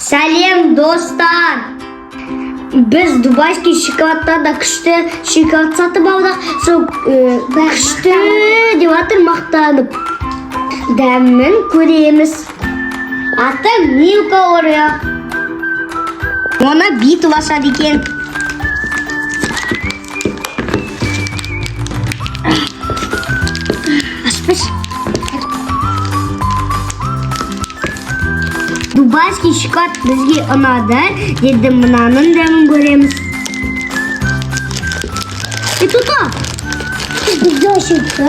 Сәлем достар. Біз дубайский шоколадтан күшті шоколад сатып алдық. Сол күшті деп атыр мақтанып. Дәмін көреміз. Аты Милка. Оны бит басады екен. Ашпыш. Дубайский шоколад бізге ұнады. Деді мынаның дәмін көреміз. Тута. Бізде ашылды.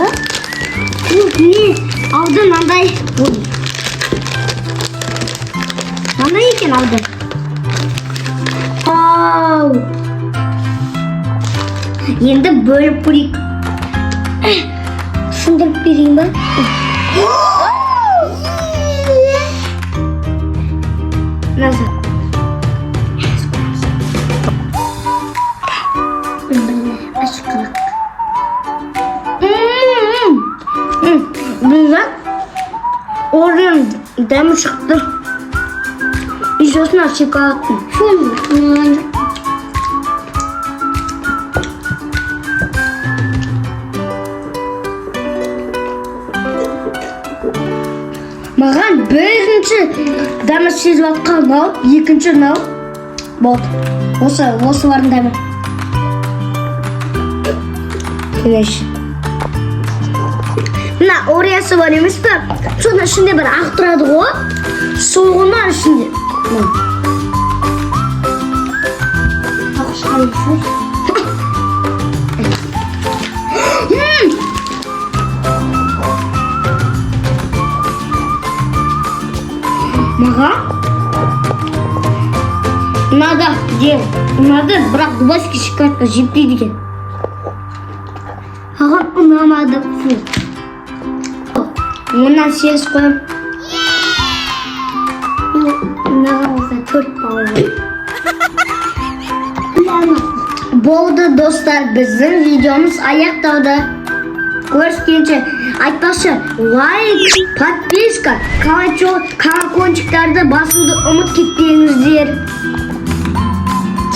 Не? Алды мынандай. Мынандай екен алды. Енді бөліп көрейік. Сындырып берейін ба? Назад. Ашқылық. Güzel. Oradan dәмі шықты. Еще шоколадтың. Маған бірінші дәмі сезіп атқан мынау, екінші мынау. Болды. Осылардың дәмі. Келеш. Мына ореясы бар емес пе? Соның ішінде бір ақ тұрады ғой. Соғынан ішінде. Маға? Ұнады, бірақ дубайский шоколадқа жетпейді екен. Ағам ұнамады. Мұнан 8 қойым. Мынаған осылай 4 балығы. Болды достар, біздің видеомыз аяқталды. Көрсеңіздер, айтпақшы, лайк, подписка, колокольчиктарды басуды ұмыт кетпеңіздер.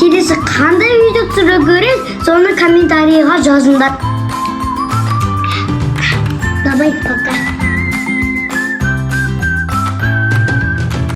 Келесі қандай видео түсіру көресіз, соны комментарийға жазыңдар. Давай, пока.